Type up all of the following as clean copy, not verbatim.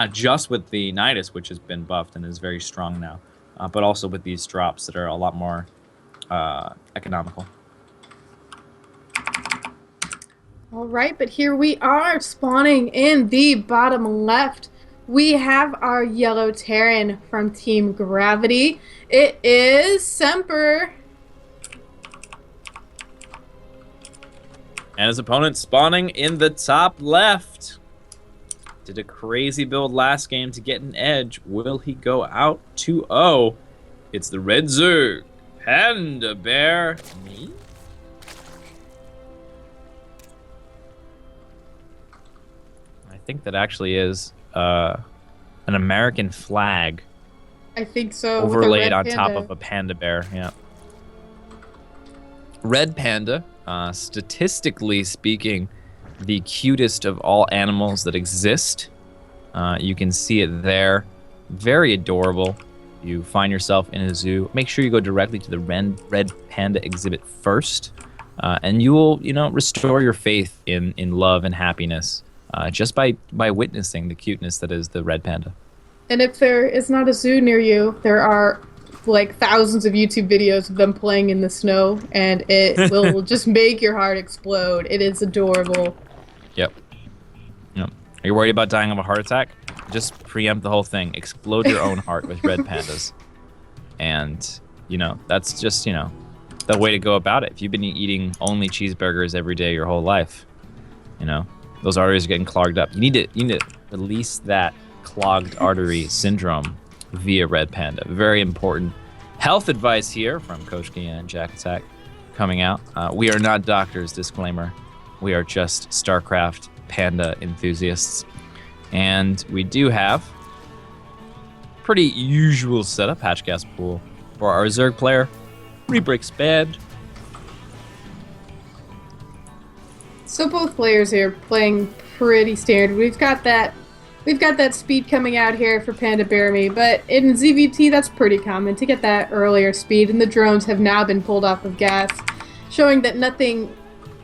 Not just with the Nidus, which has been buffed and is very strong now, but also with these drops that are a lot more economical. All right, but here we are spawning in the bottom left. We have our yellow Terran from Team Gravity. It is Semper. And his opponent spawning in the top left. Did a crazy build last game to get an edge. Will he go out 2-0? It's the Red Zerg. Panda Bear. Me? I think that actually is an American flag. I think so. Overlaid on top of a panda bear, yeah. Red panda, statistically speaking, the cutest of all animals that exist. You can see it there. Very adorable. You find yourself in a zoo. Make sure you go directly to the red panda exhibit first, and you will, restore your faith in love and happiness just by witnessing the cuteness that is the red panda. And if there is not a zoo near you, there are like thousands of YouTube videos of them playing in the snow, and it will just make your heart explode. It is adorable. Yep. Are you worried about dying of a heart attack? Just preempt the whole thing. Explode your own heart with red pandas. And, that's just, the way to go about it. If you've been eating only cheeseburgers every day your whole life, those arteries are getting clogged up. You need to release that clogged artery syndrome via red panda. Very important health advice here from Koshkii and JaKaTaK coming out. We are not doctors, disclaimer. We are just StarCraft panda enthusiasts. And we do have pretty usual setup, hatch gas pool for our Zerg player. Reaper expand. So both players here playing pretty standard. We've got that speed coming out here for Panda Bear Me, but in ZVT that's pretty common to get that earlier speed, and the drones have now been pulled off of gas, showing that nothing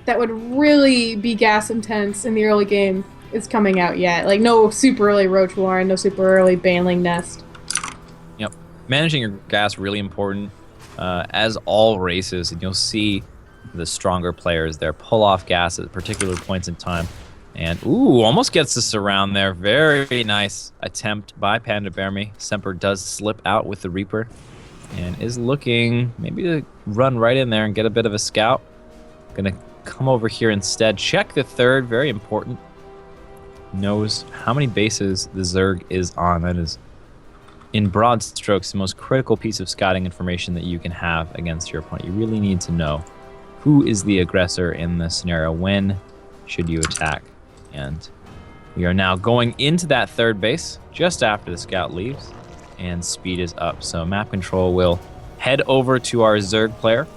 that would really be gas intense in the early game is coming out yet. Like no super early Roach Warren, no super early Baneling Nest. Yep. Managing your gas really important, as all races, and you'll see the stronger players there pull off gas at particular points in time. And, ooh, almost gets us around there. Very nice attempt by Panda Bear Me. Semper does slip out with the Reaper and is looking maybe to run right in there and get a bit of a scout. Gonna come over here instead. Check the third, very important. Knows how many bases the Zerg is on. That is, in broad strokes, the most critical piece of scouting information that you can have against your opponent. You really need to know who is the aggressor in this scenario. When should you attack? And we are now going into that third base just after the scout leaves, and speed is up. So map control will head over to our Zerg player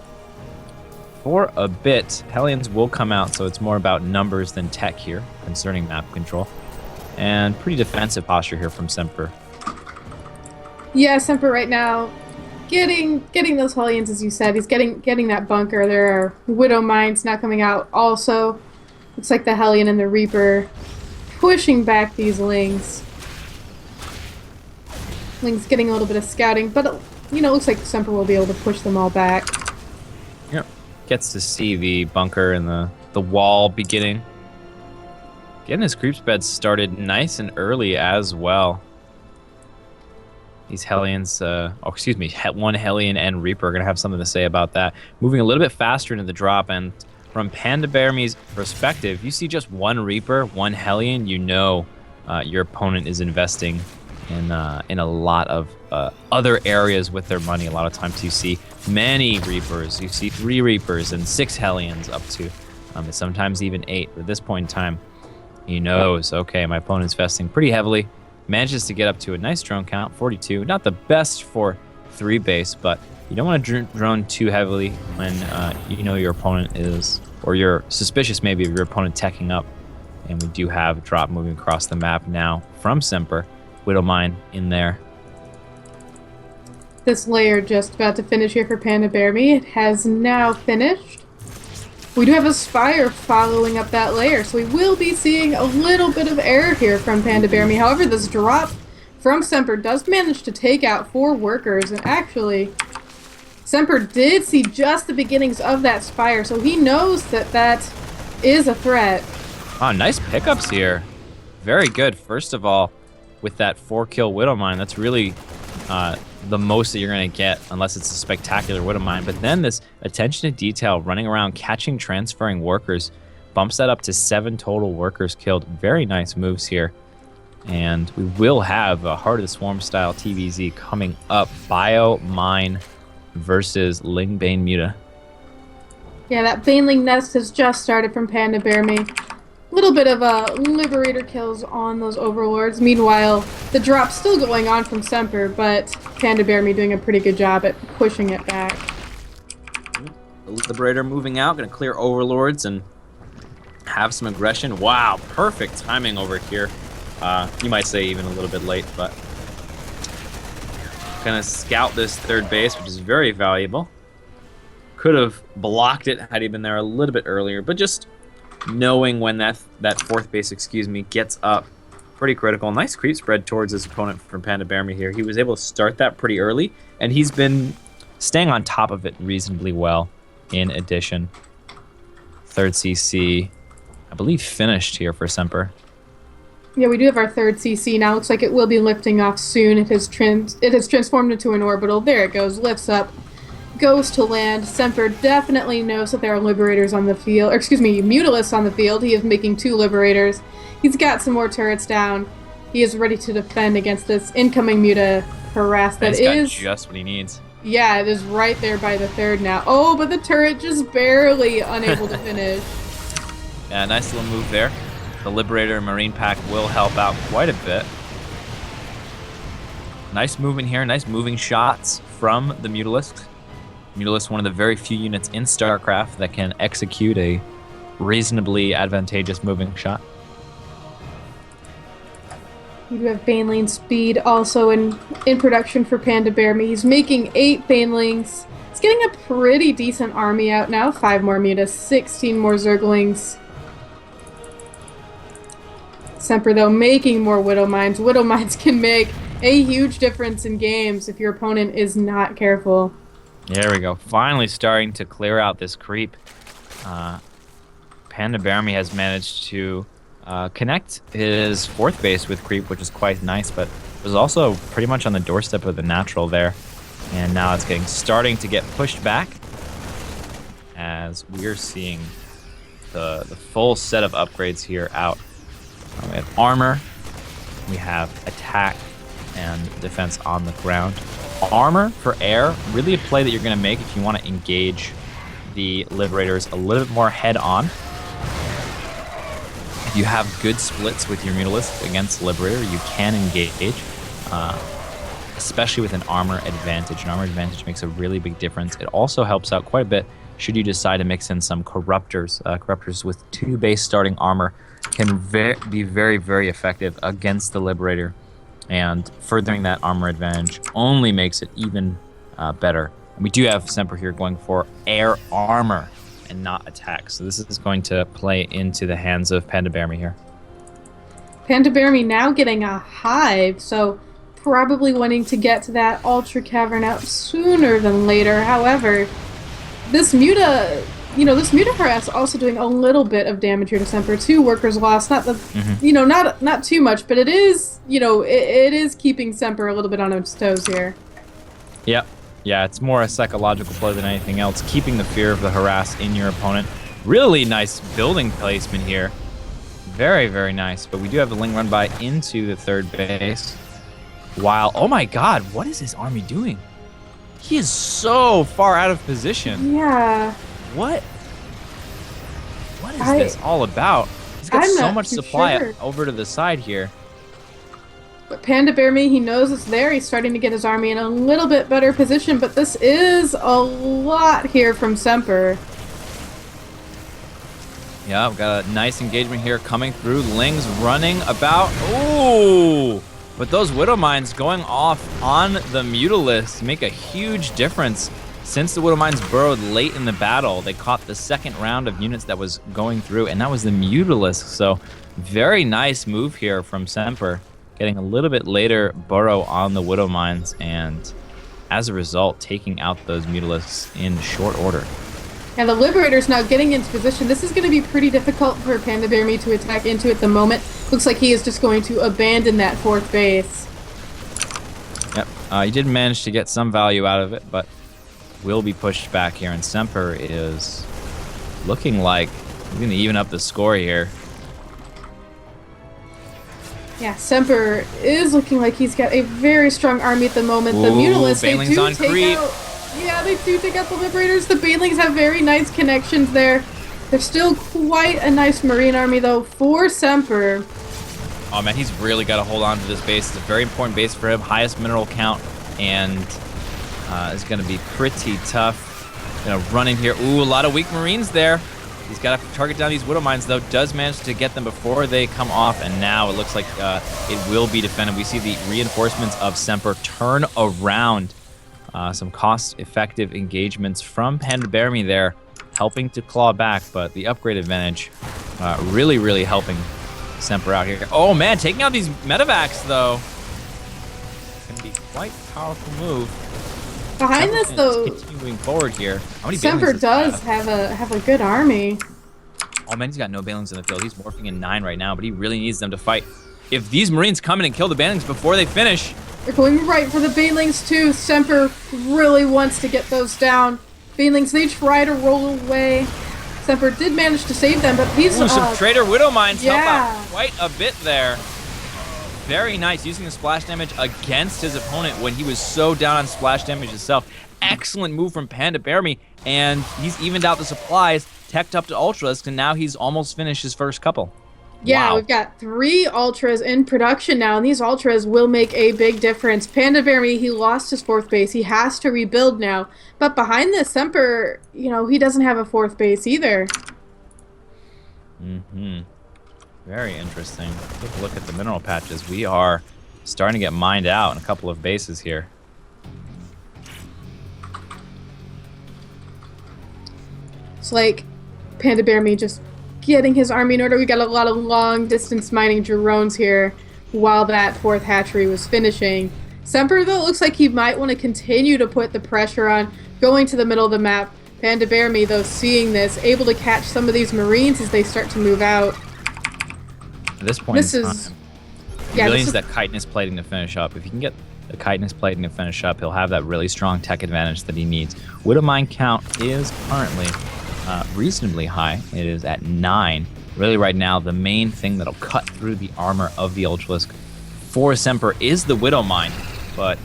for a bit. Hellions will come out, so it's more about numbers than tech here concerning map control. And pretty defensive posture here from Semper. Yeah, Semper right now getting those Hellions, as you said. He's getting that bunker. There are Widow Mines now coming out also. Looks like the Hellion and the Reaper pushing back these Lings. Lings getting a little bit of scouting, but it looks like Semper will be able to push them all back. Yep. Gets to see the bunker and the wall beginning. Getting his creeps beds started nice and early as well. These Hellions, one Hellion and Reaper are going to have something to say about that. Moving a little bit faster into the drop, and from Panda Bear Me's perspective, you see just one Reaper, one Hellion, your opponent is investing in a lot of other areas with their money. A lot of times you see many Reapers, you see 3 Reapers and 6 Hellions up to, sometimes even 8. But at this point in time, he knows, okay, my opponent's investing pretty heavily. Manages to get up to a nice drone count, 42. Not the best for 3 base, but you don't want to drone too heavily when your opponent is, or you're suspicious maybe of your opponent teching up. And we do have a drop moving across the map now from Semper. Widow Mine in there. This layer just about to finish here for Panda Bear Me. It has now finished. We do have a Spire following up that layer, so we will be seeing a little bit of error here from Panda Bear Me. However, this drop from Semper does manage to take out 4 workers, and actually, Semper did see just the beginnings of that Spire, so he knows that that is a threat. Oh, nice pickups here. Very good. First of all, with that 4-kill Widow Mine, that's really the most that you're going to get, unless it's a spectacular Widow Mine. But then this attention to detail, running around, catching, transferring workers, bumps that up to 7 total workers killed. Very nice moves here. And we will have a Heart of the Swarm style TVZ coming up. Bio Mine versus Lingbane Muta. Yeah, that Baneling Nest has just started from Panda Bear Me. Little bit of Liberator kills on those Overlords. Meanwhile, the drop's still going on from Semper, but Panda Bear Me doing a pretty good job at pushing it back. The Liberator moving out, going to clear Overlords and have some aggression. Wow, perfect timing over here. You might say even a little bit late, but going to scout this third base, which is very valuable. Could have blocked it had he been there a little bit earlier, but just knowing when that fourth base, gets up, pretty critical. Nice creep spread towards his opponent from Panda Bear Me here. He was able to start that pretty early, and he's been staying on top of it reasonably well. In addition, third CC, I believe, finished here for Semper. Yeah, we do have our third CC now. Looks like it will be lifting off soon. It has transformed into an orbital. There it goes. Lifts up. Goes to land. Semper definitely knows that there are Liberators on the field. Or excuse me, Mutalisks on the field. He is making 2 Liberators. He's got some more turrets down. He is ready to defend against this incoming Muta harass that is got just what he needs. Yeah, it is right there by the third now. Oh, but the turret just barely unable to finish. Yeah, nice little move there. The Liberator and Marine Pack will help out quite a bit. Nice movement here. Nice moving shots from the Mutalisks. Mutalisk, one of the very few units in StarCraft that can execute a reasonably advantageous moving shot. We do have Baneling Speed also in production for Panda Bear Me. He's making 8 Banelings. He's getting a pretty decent army out now. 5 more Mutas, 16 more Zerglings. Semper, though, making more Widow Mines. Widow Mines can make a huge difference in games if your opponent is not careful. There we go. Finally starting to clear out this creep. Panda Bear Me has managed to connect his 4th base with creep, which is quite nice, but was also pretty much on the doorstep of the natural there. And now it's starting to get pushed back as we're seeing the full set of upgrades here out. We have armor, we have attack, and defense on the ground. Armor for air, really a play that you're going to make if you want to engage the Liberators a little bit more head-on. If you have good splits with your Mutalisk against Liberator, you can engage, especially with an armor advantage. An armor advantage makes a really big difference. It also helps out quite a bit should you decide to mix in some Corruptors. Corruptors with 2 base starting armor can be very, very effective against the Liberator. And furthering that armor advantage only makes it even better. And we do have Semper here going for air armor and not attack. So this is going to play into the hands of Panda Bear Me here. Panda Bear Me now getting a hive, so probably wanting to get to that Ultra Cavern out sooner than later. However, this Muta harass also doing a little bit of damage here to Semper. 2 workers lost, not the, not too much, but it is, it is keeping Semper a little bit on its toes here. Yep. Yeah, it's more a psychological play than anything else, keeping the fear of the harass in your opponent. Really nice building placement here. Very, very nice. But we do have the Ling run by into the 3rd base. While, oh my god, what is his army doing? He is so far out of position. Yeah. What is this all about? He's got so much supply over to the side here. But Panda Bear Me, he knows it's there. He's starting to get his army in a little bit better position, but this is a lot here from Semper. Yeah, we've got a nice engagement here coming through. Ling's running about. Ooh! But those Widow Mines going off on the Mutalisks make a huge difference. since the Widow Mines burrowed late in the battle, they caught the second round of units that was going through, and that was the Mutalisk. So very nice move here from Semper, getting a little bit later burrow on the Widow Mines, and as a result, taking out those Mutalisks in short order. And the Liberator's now getting into position. This is going to be pretty difficult for Panda Bear Me to attack into at the moment. Looks like he is just going to abandon that 4th base. Yep, he did manage to get some value out of it, but will be pushed back here, and Semper is looking like he's going to even up the score here. Yeah, Semper is looking like he's got a very strong army at the moment. Ooh, the Mutalisks, they Baneling's do on take creep. out... Yeah, they do take out the Liberators. The Banelings have very nice connections there. They're still quite a nice Marine army, though, for Semper. Oh, man, he's really got to hold on to this base. It's a very important base for him. Highest mineral count, and it's going to be pretty tough. Going to run in here. Ooh, a lot of weak Marines there. He's got to target down these Widow Mines, though. Does manage to get them before they come off, and now it looks like it will be defended. We see the reinforcements of Semper turn around. Some cost-effective engagements from Panda Bear Me there, helping to claw back, but the upgrade advantage really, really helping Semper out here. Oh, man, taking out these Medivacs, though. It's going to be quite a powerful move. Behind this, though, continuing forward here. How many Semper Banelings does have a good army. Oh, man, he's got no Banelings in the field. He's morphing in 9 right now, but he really needs them to fight. If these Marines come in and kill the Banelings before they finish... They're going right for the Banelings, too. Semper really wants to get those down. Banelings, they try to roll away. Semper did manage to save them, but he's... Ooh, some Traitor Widow Mines help yeah. out quite a bit there. Very nice, using the splash damage against his opponent when he was so down on splash damage himself. Excellent move from Panda Bear Me, and he's evened out the supplies, teched up to Ultras, and now he's almost finished his first couple. Yeah, Wow. We've got 3 Ultras in production now, and these Ultras will make a big difference. Panda Bear Me, he lost his 4th base. He has to rebuild now. But behind this, Semper, you know, he doesn't have a 4th base either. Mm-hmm. Very interesting. Take a look at the mineral patches. We are starting to get mined out in a couple of bases here. It's like Panda Bear Me just getting his army in order. We got a lot of long-distance mining drones here while that 4th hatchery was finishing. Semper, though, looks like he might want to continue to put the pressure on, going to the middle of the map. Panda Bear Me, though, seeing this, able to catch some of these Marines as they start to move out. At this point in time, he yeah, really needs that chitinous plating to finish up. If he can get the chitinous plating to finish up, he'll have that really strong tech advantage that he needs. Widow Mine count is currently reasonably high. It is at 9. Really, right now, the main thing that'll cut through the armor of the Ultralisk for Semper is the Widow Mine, but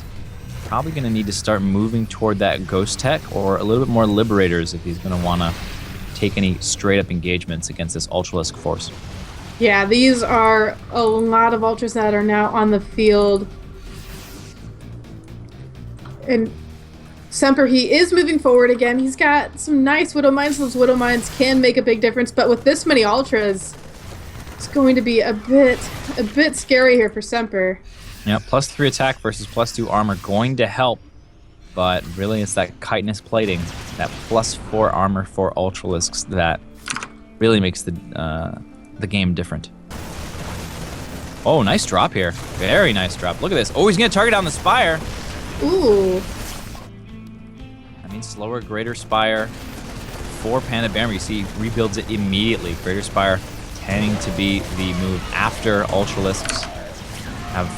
probably going to need to start moving toward that Ghost Tech or a little bit more Liberators if he's going to want to take any straight-up engagements against this Ultralisk force. Yeah, these are a lot of Ultras that are now on the field. And Semper, he is moving forward again. He's got some nice Widow Mines. Those Widow Mines can make a big difference, but with this many Ultras, it's going to be a bit scary here for Semper. Yeah, +3 attack versus +2 armor going to help, but really it's that chitinous plating, that +4 armor for Ultralisks that really makes the game different. Oh, nice drop here. Very nice drop. Look at this. Oh, he's going to target down the Spire. Ooh. I mean, slower, greater Spire for Panda Bear. You see, rebuilds it immediately. Greater Spire tending to be the move after Ultralisks have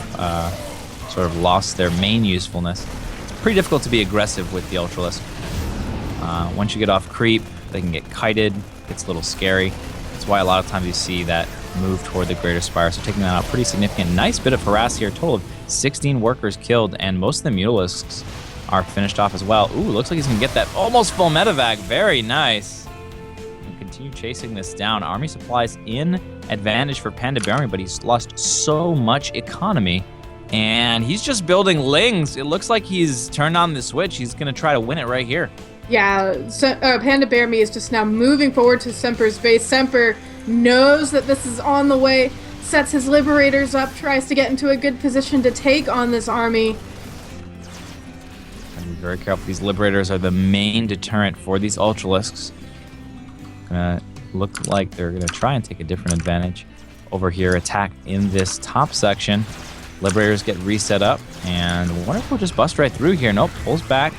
sort of lost their main usefulness. It's pretty difficult to be aggressive with the Ultralisk. Once you get off creep, they can get kited. It's a little scary. That's why a lot of times you see that move toward the Greater Spire. So taking that out pretty significant. Nice bit of harass here. Total of 16 workers killed, and most of the Mutalisks are finished off as well. Ooh, looks like he's going to get that almost full medevac. Very nice. And continue chasing this down. Army supplies in advantage for Panda Bear Me, but he's lost so much economy. And he's just building Lings. It looks like he's turned on the switch. He's going to try to win it right here. Yeah, Panda Bear Me is just now moving forward to Semper's base. Semper knows that this is on the way, sets his Liberators up, tries to get into a good position to take on this army. It's going to be Very careful. These Liberators are the main deterrent for these Ultralisks. Gonna look like they're gonna try and take a different advantage over here. Attack in this top section. Liberators get reset up, and I wonder if we'll just bust right through here. Nope, pulls back.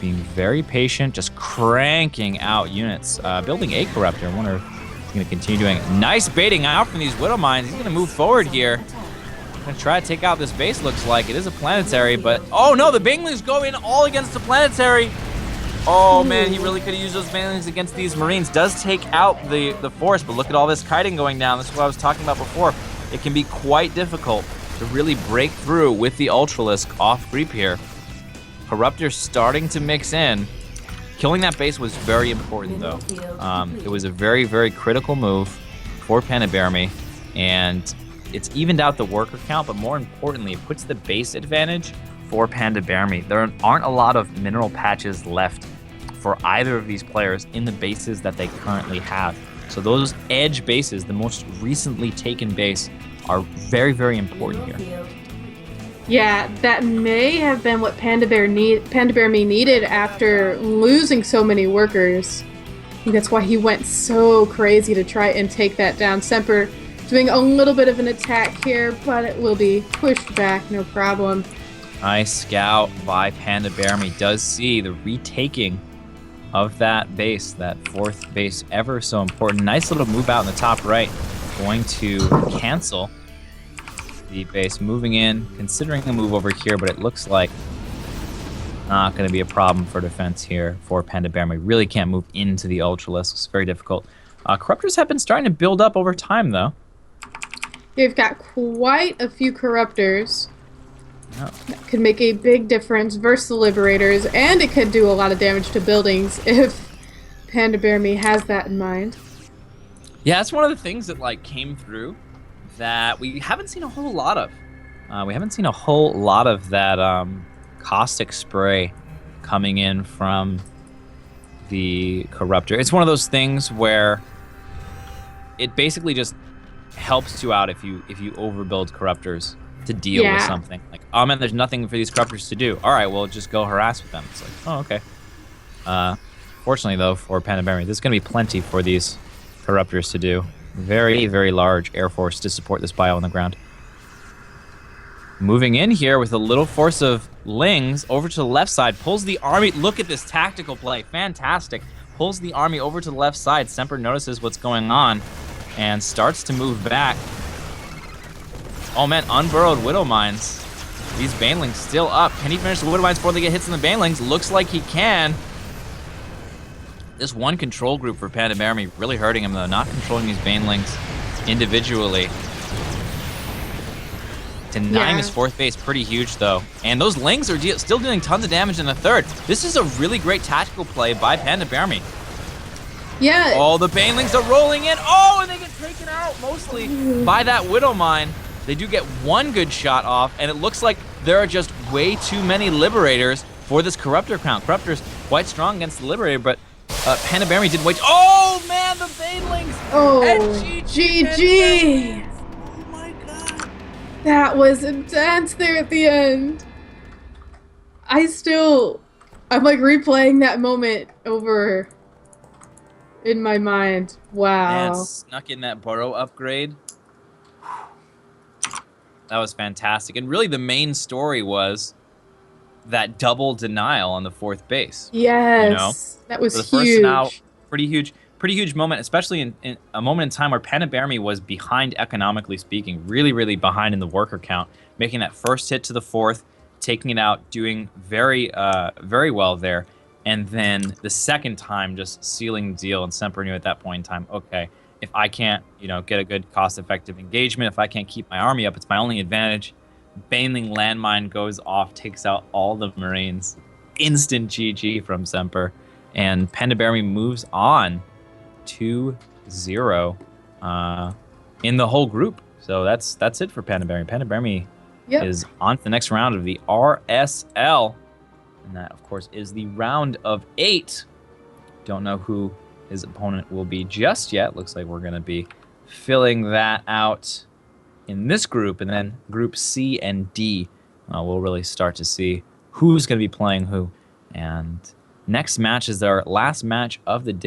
Being very patient, just cranking out units. Building a Corruptor. I wonder if he's going to continue doing it. Nice baiting out from these Widow Mines. He's going to move forward here. Going to try to take out this base, looks like. It is a Planetary, but... Oh, no, the Banelings go in all against the Planetary. Oh, man, he really could have used those Banelings against these Marines. Does take out the force, but look at all this kiting going down. This is what I was talking about before. It can be quite difficult to really break through with the Ultralisk off creep here. Corruptor starting to mix in. Killing that base was very important, though. It was a very, very critical move for Panda Bear Me, and it's evened out the worker count, but more importantly, it puts the base advantage for Panda Bear Me. There aren't a lot of mineral patches left for either of these players in the bases that they currently have. So those edge bases, the most recently taken base, are very, very important here. Yeah, that may have been what Panda Bear Me needed after losing so many workers. I think that's why he went so crazy to try and take that down. Semper doing a little bit of an attack here, but it will be pushed back, no problem. Nice scout by Panda Bear Me. Does see the retaking of that base, that fourth base, ever so important. Nice little move out in the top right. Going to cancel the base, moving in, considering a move over here, but it looks like not going to be a problem for defense here for Panda Bear Me. Really can't move into the Ultralisks. Very difficult. Corruptors have been starting to build up over time, though. They've got quite a few Corruptors. Oh. That could make a big difference versus the Liberators, and it could do a lot of damage to buildings if Panda Bear Me has that in mind. Yeah, that's one of the things that came through that we haven't seen a whole lot of. We haven't seen a whole lot of that caustic spray coming in from the Corruptor. It's one of those things where it basically just helps you out if you overbuild Corruptors to deal with something. Like, oh man, there's nothing for these Corruptors to do. All right, well, just go harass with them. It's like, oh, okay. Fortunately, though, for Panda Bear Me, there's going to be plenty for these Corruptors to do. Very, very large Air Force to support this bio on the ground. Moving in here with a little force of Lings over to the left side. Pulls the army. Look at this tactical play. Fantastic. Pulls the army over to the left side. Semper notices what's going on and starts to move back. Oh man, unburrowed Widow Mines. These Banelings still up. Can he finish the Widow Mines before they get hits in the Banelings? Looks like he can. This one control group for Panda Bear Me really hurting him, though. Not controlling these Banelings individually. Denying his fourth base, pretty huge, though. And those Lings are still doing tons of damage in the third. This is a really great tactical play by Panda Bear Me. Yeah. Oh, the Banelings are rolling in. Oh, and they get taken out mostly by that Widow Mine. They do get one good shot off, and it looks like there are just way too many Liberators for this Corruptor count. Corruptor's quite strong against the Liberator, but Panda Bear Me didn't wait. Oh, man, the Banelings! Oh, GG! Oh, my God. That was intense there at the end. I'm replaying that moment over in my mind. Wow. Man, snuck in that burrow upgrade. That was fantastic. And really the main story was that double denial on the fourth base. Yes. You know? That was For the huge. first denial, pretty huge moment, especially in a moment in time where Panda Bear Me was behind economically speaking, really, really behind in the worker count, making that first hit to the fourth, taking it out, doing very, very well there. And then the second time just sealing the deal, and Semper knew at that point in time, okay, if I can't, get a good cost-effective engagement, if I can't keep my army up, it's my only advantage. Baneling landmine goes off, takes out all the Marines. Instant GG from Semper. And Panda Bear Me moves on 2-0 in the whole group. So that's it for Panda Bear Me. Panda Bear Me is on to the next round of the RSL. And that, of course, is the round of 8. Don't know who his opponent will be just yet. Looks like we're going to be filling that out in this group. And then Group C and D, we'll really start to see who's going to be playing who. And next match is our last match of the day.